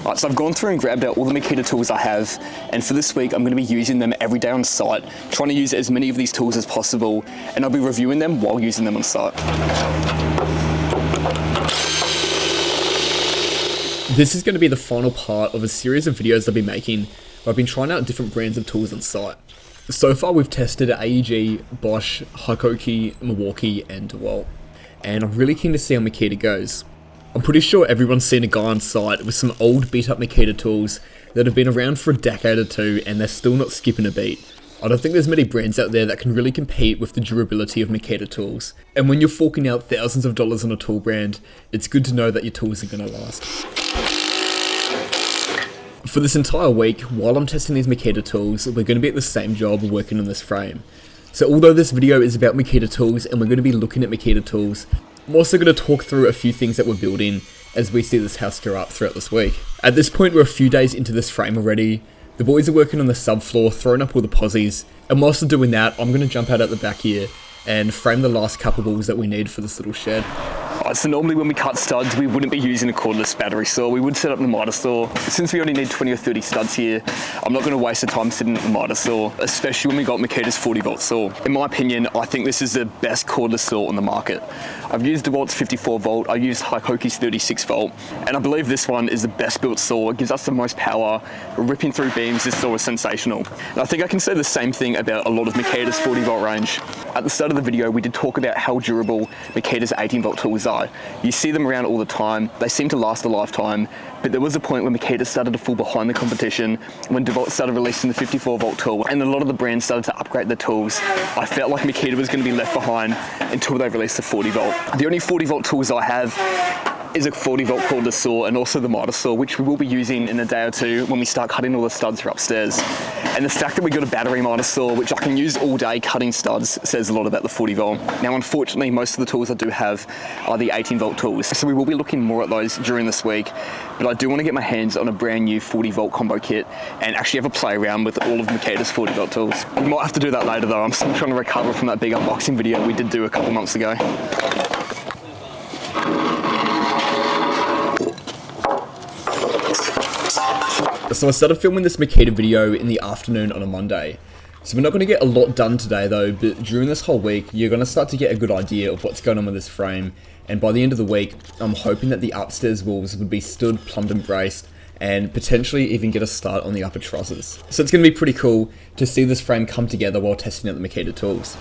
Right, so I've gone through and grabbed out all the Makita tools I have, and for this week I'm going to be using them every day on site, trying to use as many of these tools as possible, and I'll be reviewing them while using them on site. This is going to be the final part of a series of videos I'll be making where I've been trying out different brands of tools on site. So far we've tested AEG, Bosch, Hikoki, Milwaukee and DeWalt, and I'm really keen to see how Makita goes. I'm pretty sure everyone's seen a guy on site with some old beat up Makita tools that have been around for a decade or two and they're still not skipping a beat. I don't think there's many brands out there that can really compete with the durability of Makita tools. And when you're forking out thousands of dollars on a tool brand, it's good to know that your tools are going to last. For this entire week, while I'm testing these Makita tools, we're going to be at the same job working on this frame. So although this video is about Makita tools and we're going to be looking at Makita tools, I'm also going to talk through a few things that we're building as we see this house go up throughout this week. At this point, we're a few days into this frame already. The boys are working on the subfloor, throwing up all the posies, and whilst they're doing that, I'm going to jump out at the back here and frame the last couple balls that we need for this little shed. So normally when we cut studs, we wouldn't be using a cordless battery saw. We would set up the miter saw. Since we only need 20 or 30 studs here, I'm not going to waste the time setting up the miter saw, especially when we got Makita's 40 volt saw. In my opinion, I think this is the best cordless saw on the market. I've used DeWalt's 54 volt, I used Hikoki's 36 volt, and I believe this one is the best built saw. It gives us the most power. Ripping through beams, this saw is sensational. And I think I can say the same thing about a lot of Makita's 40 volt range. At the start of the video, we did talk about how durable Makita's 18 volt tools are. You see them around all the time, they seem to last a lifetime, but there was a point when Makita started to fall behind the competition, when DeWalt started releasing the 54 volt tool, and a lot of the brands started to upgrade their tools. I felt like Makita was going to be left behind until they released the 40 volt. The only 40 volt tools I have is a 40 volt cordless saw and also the miter saw, which we will be using in a day or two when we start cutting all the studs for upstairs. And the fact that we got a battery miter saw, which I can use all day cutting studs, says a lot about the 40 volt. Now, unfortunately, most of the tools I do have are the 18 volt tools, so we will be looking more at those during this week. But I do want to get my hands on a brand new 40 volt combo kit and actually have a play around with all of Makita's 40 volt tools. We might have to do that later though. I'm still trying to recover from that big unboxing video we did do a couple months ago. So I started filming this Makita video in the afternoon on a Monday. So we're not going to get a lot done today though, but during this whole week, you're going to start to get a good idea of what's going on with this frame. And by the end of the week, I'm hoping that the upstairs walls would be stood, plumbed and braced, and potentially even get a start on the upper trusses. So it's going to be pretty cool to see this frame come together while testing out the Makita tools.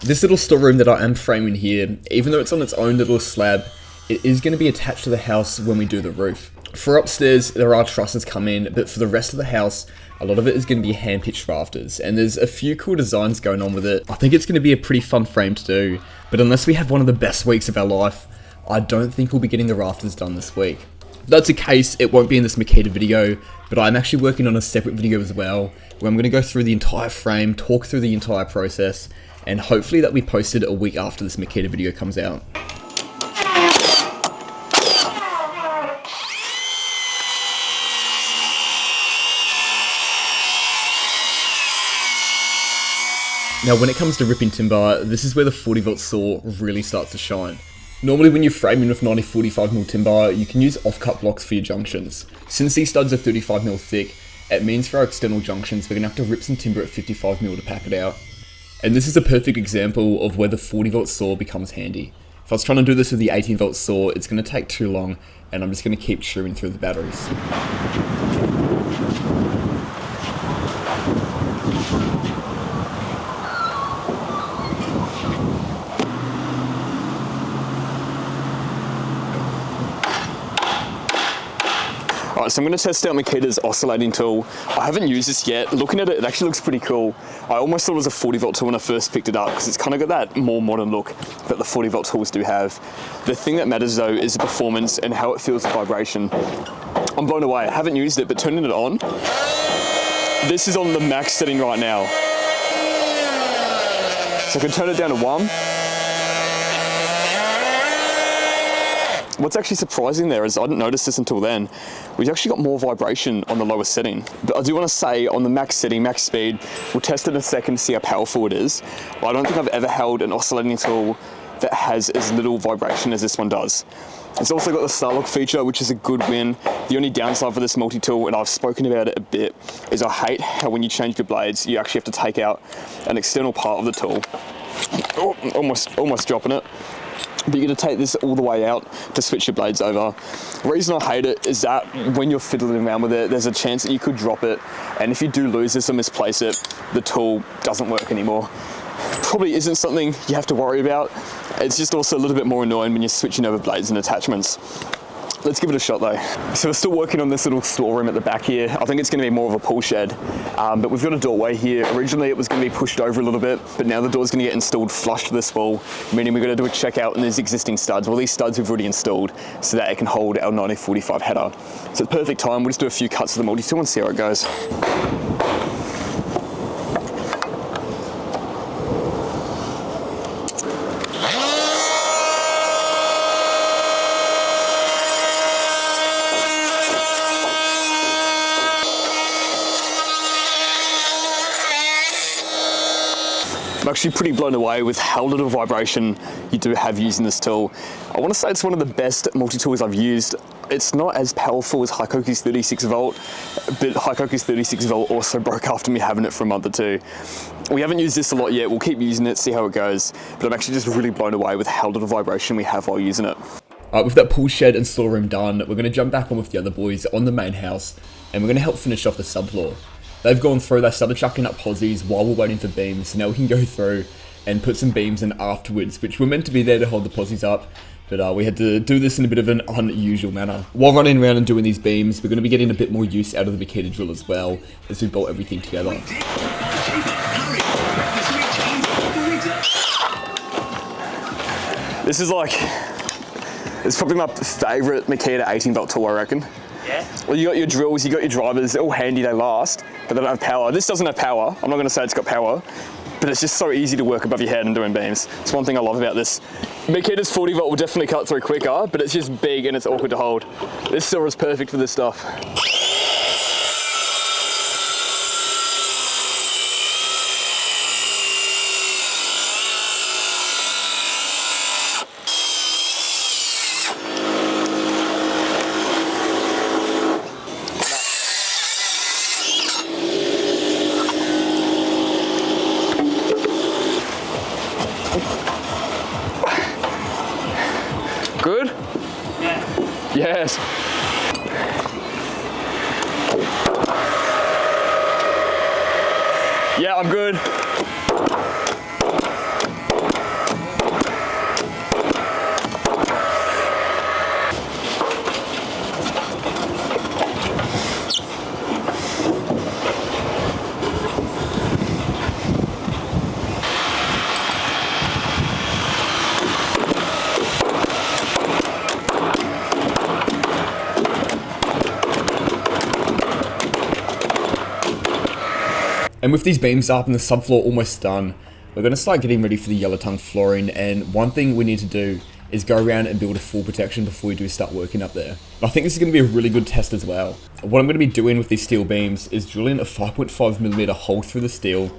This little storeroom that I am framing here, even though it's on its own little slab, it is going to be attached to the house when we do the roof. For upstairs, there are trusses come in, but for the rest of the house, a lot of it is going to be hand-pitched rafters, and there's a few cool designs going on with it. I think it's going to be a pretty fun frame to do, but unless we have one of the best weeks of our life, I don't think we'll be getting the rafters done this week. If that's the case, it won't be in this Makita video, but I'm actually working on a separate video as well, where I'm going to go through the entire frame, talk through the entire process, and hopefully that will be posted a week after this Makita video comes out. Now when it comes to ripping timber, this is where the 40 volt saw really starts to shine. Normally when you're framing with 90-45mm timber, you can use off-cut blocks for your junctions. Since these studs are 35mm thick, it means for our external junctions we're going to have to rip some timber at 55mm to pack it out. And this is a perfect example of where the 40 volt saw becomes handy. If I was trying to do this with the 18 volt saw, it's going to take too long, and I'm just going to keep chewing through the batteries. Alright, so I'm going to test out Makita's oscillating tool. I haven't used this yet. Looking at it, it actually looks pretty cool. I almost thought it was a 40 volt tool when I first picked it up because it's kind of got that more modern look that the 40 volt tools do have. The thing that matters though is the performance and how it feels the vibration. I'm blown away. I haven't used it, but turning it on, this is on the max setting right now. So I can turn it down to 1. What's actually surprising there is I didn't notice this until then. We've actually got more vibration on the lower setting. But I do want to say on the max setting, max speed, we'll test it in a second to see how powerful it is. I don't think I've ever held an oscillating tool that has as little vibration as this one does. It's also got the Star Lock feature, which is a good win. The only downside for this multi-tool, and I've spoken about it a bit, is I hate how when you change your blades, you actually have to take out an external part of the tool. Oh, almost dropping it. But you're going to take this all the way out to switch your blades over. The reason I hate it is that when you're fiddling around with it, there's a chance that you could drop it, and if you do lose this or misplace it, the tool doesn't work anymore. Probably isn't something you have to worry about. It's just also a little bit more annoying when you're switching over blades and attachments. Let's give it a shot though. So we're still working on this little storeroom at the back here. I think it's going to be more of a pull shed, but we've got a doorway here. Originally it was going to be pushed over a little bit, but now the door's going to get installed flush to this wall, meaning we're going to do a checkout in these existing studs. Well, these studs we've already installed so that it can hold our 9045 header. So it's perfect time. We'll just do a few cuts of the multi-tool and see how it goes. I'm actually pretty blown away with how little vibration you do have using this tool. I want to say it's one of the best multi-tools I've used. It's not as powerful as Haikoku's 36 volt, but Haikoku's 36 volt also broke after me having it for a month or two. We haven't used this a lot yet. We'll keep using it, see how it goes, but I'm actually just really blown away with how little vibration we have while using it. With that pool shed and storeroom done, we're going to jump back on with the other boys on the main house, and we're going to help finish off the subfloor. They've gone through, they started chucking up posies while we're waiting for beams, so now we can go through and put some beams in afterwards, which were meant to be there to hold the posies up, but we had to do this in a bit of an unusual manner. While running around and doing these beams, we're going to be getting a bit more use out of the Makita drill as well, as we bolt everything together. This is like, it's probably my favourite Makita 18 volt tool, I reckon. Yeah. Well, you got your drills, you got your drivers, they're all handy, they last, but they don't have power. This doesn't have power. I'm not going to say it's got power, but it's just so easy to work above your head and doing beams. It's one thing I love about this. Makita's 40 volt will definitely cut through quicker, but it's just big and it's awkward to hold. This saw is perfect for this stuff. Good? Yeah. Yes. Yeah, I'm good. And with these beams up and the subfloor almost done, we're going to start getting ready for the yellow tongue flooring, and one thing we need to do is go around and build a full protection before we do start working up there. I think this is going to be a really good test as well. What I'm going to be doing with these steel beams is drilling a 5.5mm hole through the steel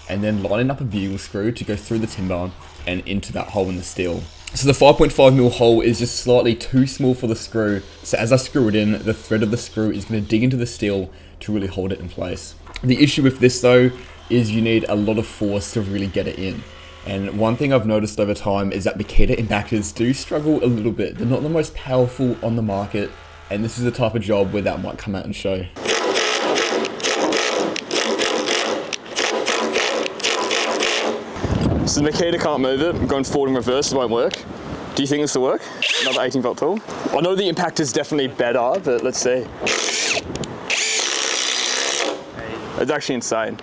and then lining up a bugle screw to go through the timber and into that hole in the steel. So the 5.5mm hole is just slightly too small for the screw, so as I screw it in, the thread of the screw is going to dig into the steel to really hold it in place. The issue with this though is you need a lot of force to really get it in. And one thing I've noticed over time is that Makita impactors do struggle a little bit. They're not the most powerful on the market, and this is the type of job where that might come out and show. So the Makita can't move it. I'm going forward and reverse, it won't work. Do you think this will work? Another 18 volt tool? I know the impact is definitely better, but let's see. It's actually insane.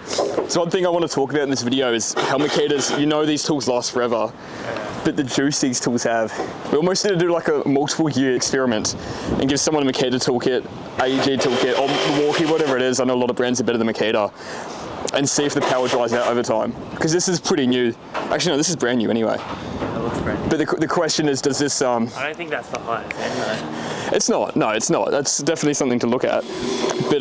So one thing I want to talk about in this video is how Makita's, you know these tools last forever, but the juice these tools have. We almost need to do like a multiple year experiment and give someone a Makita toolkit, AEG toolkit, or Milwaukee, whatever it is. I know a lot of brands are better than Makita, and see if the power dries out over time. Because this is pretty new. Actually, no, this is brand new anyway. It looks brand new. But the question is, does this... I don't think that's the highest end though. It's not, no, it's not. That's definitely something to look at. But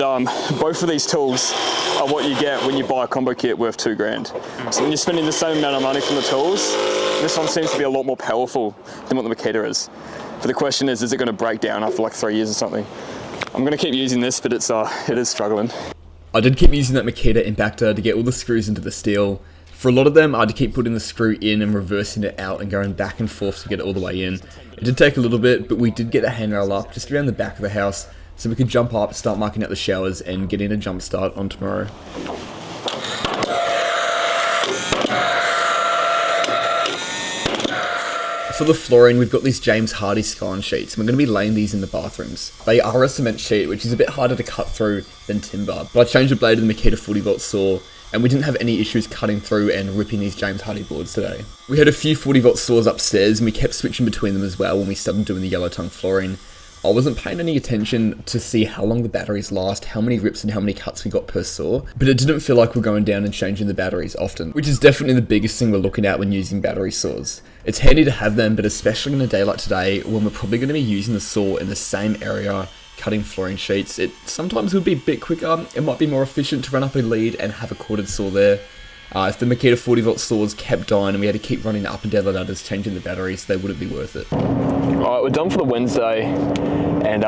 both of these tools are what you get when you buy a combo kit worth $2 grand. So when you're spending the same amount of money from the tools, This one seems to be a lot more powerful than what the Makita is. But the question is it going to break down after like 3 years or something? I'm going to keep using this, but it is struggling. I did keep using that Makita impactor to get all the screws into the steel. For a lot of them, I had to keep putting the screw in and reversing it out and going back and forth to get it all the way in. It did take a little bit, but we did get a handrail up just around the back of the house, so we could jump up, start marking out the showers, and get in a jump start on tomorrow. For the flooring, we've got these James Hardie scone sheets, and we're going to be laying these in the bathrooms. They are a cement sheet, which is a bit harder to cut through than timber, but I changed the blade of the Makita 40-volt saw, and we didn't have any issues cutting through and ripping these James Hardie boards today. We had a few 40-volt saws upstairs, and we kept switching between them as well when we started doing the yellow tongue flooring. I wasn't paying any attention to see how long the batteries last, how many rips and how many cuts we got per saw, but it didn't feel like we're going down and changing the batteries often, which is definitely the biggest thing we're looking at when using battery saws. It's handy to have them, but especially in a day like today, when we're probably going to be using the saw in the same area, cutting flooring sheets, it sometimes would be a bit quicker. It might be more efficient to run up a lead and have a corded saw there. If the Makita 40-volt saws kept dying and we had to keep running up and down the ladders changing the batteries, they wouldn't be worth it. Alright, we're done for the Wednesday, and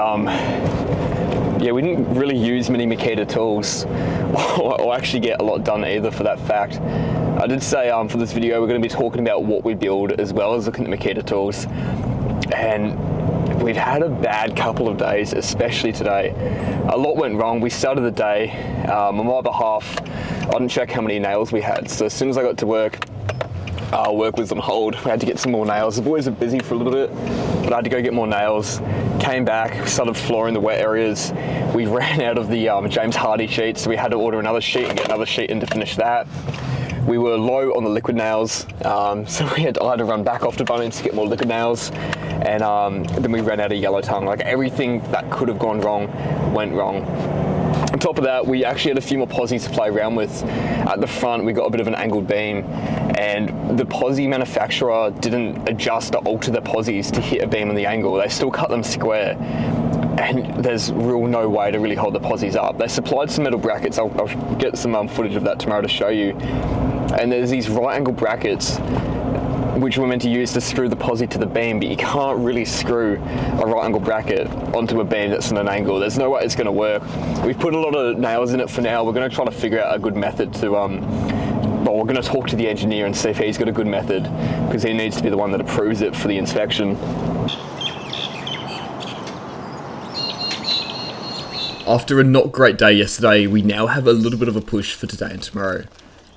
yeah, we didn't really use many Makita tools, or actually get a lot done either for that fact. I did say for this video we're going to be talking about what we build as well as looking at Makita tools, and we've had a bad couple of days, especially today. A lot went wrong. We started the day, on my behalf, I didn't check how many nails we had, so as soon as I got to work was on hold. We had to get some more nails. The boys were busy for a little bit, but I had to go get more nails. Came back, started flooring the wet areas. We ran out of the James Hardie sheets, so we had to order another sheet and get another sheet in to finish that. We were low on the liquid nails, so I had to run back off to Bunnings to get more liquid nails, and then we ran out of yellow tongue. Like, everything that could have gone wrong went wrong. On top of that, we actually had a few more posies to play around with. At the front, we got a bit of an angled beam, and the posi manufacturer didn't adjust or alter the posies to hit a beam on the angle. They still cut them square, and there's no way to really hold the posies up. They supplied some metal brackets. I'll get some footage of that tomorrow to show you. And there's these right angle brackets which we're meant to use to screw the posi to the beam, but you can't really screw a right angle bracket onto a beam that's on an angle. There's no way it's going to work. We've put a lot of nails in it for now. We're going to try to figure out a good method to, well, we're going to talk to the engineer and see if he's got a good method, because he needs to be the one that approves it for the inspection. After a not great day yesterday, we now have a little bit of a push for today and tomorrow.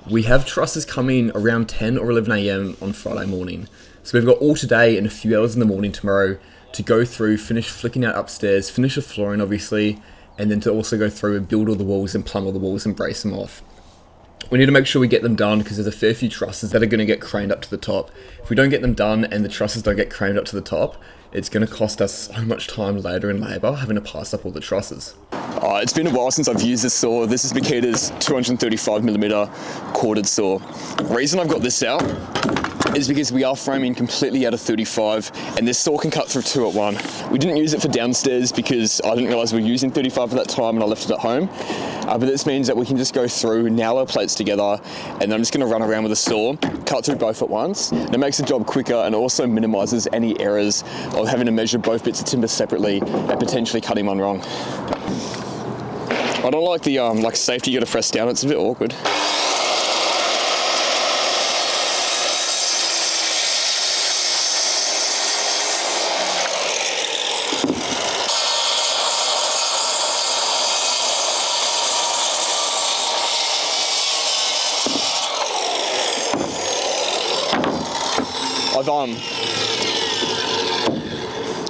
We have trusses coming around 10 or 11 AM on Friday morning. So we've got all today and a few hours in the morning tomorrow to go through, finish flicking out upstairs, finish the flooring obviously, and then to also go through and build all the walls and plumb all the walls and brace them off. We need to make sure we get them done because there's a fair few trusses that are going to get craned up to the top. If we don't get them done and the trusses don't get craned up to the top, it's going to cost us so much time later in labour having to pass up all the trusses. It's been a while since I've used this saw. This is Makita's 235mm corded saw. The reason I've got this out is because we are framing completely out of 35, and this saw can cut through 2 at 1. We didn't use it for downstairs because I didn't realise we were using 35 at that time and I left it at home. But this means that we can just go through, nail our plates together, and then I'm just going to run around with a saw, cut through both at once. And it makes the job quicker and also minimises any errors of having to measure both bits of timber separately and potentially cutting one wrong. I don't like the safety you got to press down. It's a bit awkward.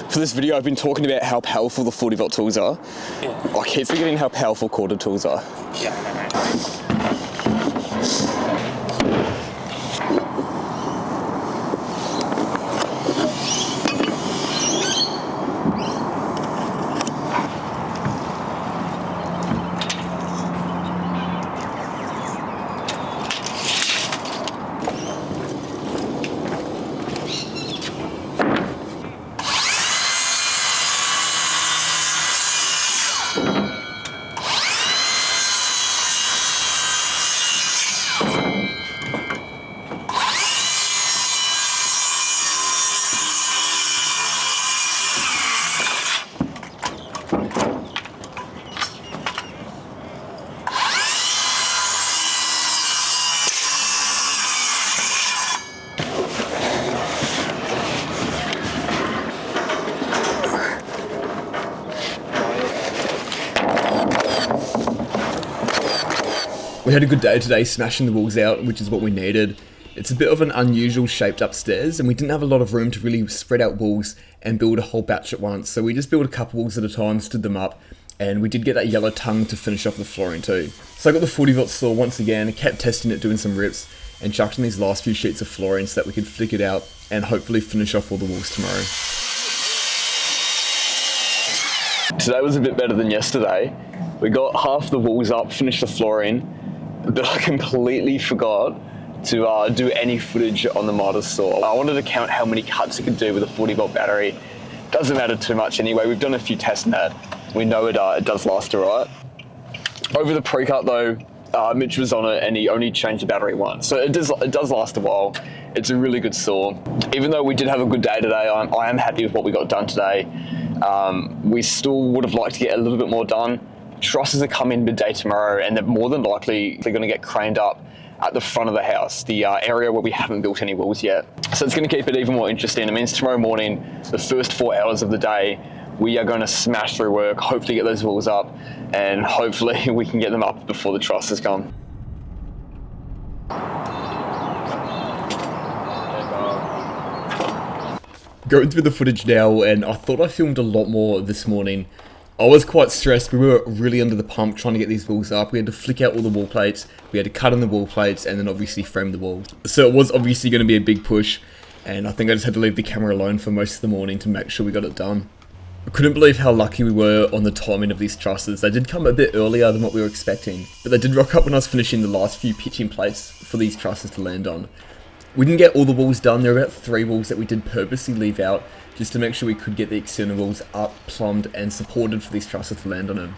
For this video, I've been talking about how powerful the 40-volt tools are. Yeah. I keep forgetting how powerful corded tools are. Yeah. We had a good day today smashing the walls out, which is what we needed. It's a bit of an unusual shaped upstairs and we didn't have a lot of room to really spread out walls and build a whole batch at once. So we just built a couple walls at a time, stood them up, and we did get that yellow tongue to finish off the flooring too. So I got the 40-volt saw once again, kept testing it, doing some rips, and chucked in these last few sheets of flooring so that we could flick it out and hopefully finish off all the walls tomorrow. Today was a bit better than yesterday. We got half the walls up, finished the flooring, but I completely forgot to do any footage on the miter saw. I wanted to count how many cuts it could do with a 40-volt battery. Doesn't matter too much anyway. We've done a few tests on that. We know it does last alright. Over the pre-cut though, Mitch was on it and he only changed the battery once. So it does last a while. It's a really good saw. Even though we did have a good day today, I am happy with what we got done today. We still would have liked to get a little bit more done. Trusses are coming midday tomorrow and they're more than likely going to get craned up at the front of the house, the area where we haven't built any walls yet. So it's going to keep it even more interesting. It means tomorrow morning, the first 4 hours of the day, we are going to smash through work, hopefully get those walls up, and hopefully we can get them up before the trusses come. Going through the footage now, and I thought I filmed a lot more this morning. I was quite stressed. We were really under the pump trying to get these walls up. We had to flick out all the wall plates, we had to cut on the wall plates, and then obviously frame the walls. So it was obviously going to be a big push, and I think I just had to leave the camera alone for most of the morning to make sure we got it done. I couldn't believe how lucky we were on the timing of these trusses. They did come a bit earlier than what we were expecting, but they did rock up when I was finishing the last few pitching plates for these trusses to land on. We didn't get all the walls done. There were about 3 walls that we did purposely leave out just to make sure we could get the external walls up, plumbed and supported for these trusses to land on them.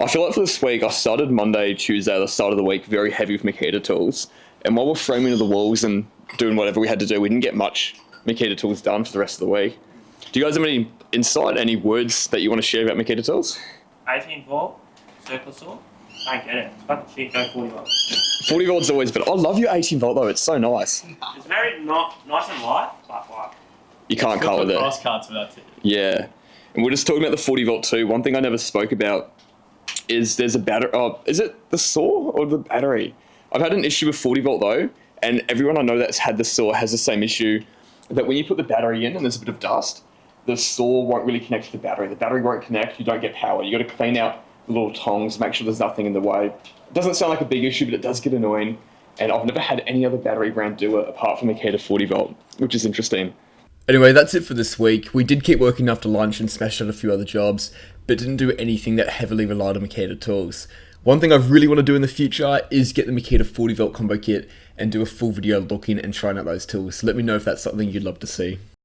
I feel like for this week, I started Monday, Tuesday, the start of the week, very heavy with Makita tools. And while we're framing the walls and doing whatever we had to do, we didn't get much Makita tools done for the rest of the week. Do you guys have any insight, any words that you want to share about Makita tools? 18 volt, circle saw. Don't get it. It's fucking cheap, go 40 volts. 40 volts always, but I love your 18 volt though, it's so nice. It's very not nice and light, but like. You can't cut with it. Cross cards for that too. Yeah. And we're just talking about the 40 volt too. One thing I never spoke about is there's a battery. Oh, is it the saw or the battery? I've had an issue with 40 volt though, and everyone I know that's had the saw has the same issue, that when you put the battery in and there's a bit of dust, the saw won't really connect to the battery. The battery won't connect, you don't get power. You got to clean out the little tongs, make sure there's nothing in the way. It doesn't sound like a big issue, but it does get annoying. And I've never had any other battery brand do it apart from Makita 40 volt, which is interesting. Anyway, that's it for this week. We did keep working after lunch and smashed out a few other jobs, but didn't do anything that heavily relied on Makita tools. One thing I really want to do in the future is get the Makita 40 volt combo kit and do a full video looking and trying out those tools. So let me know if that's something you'd love to see.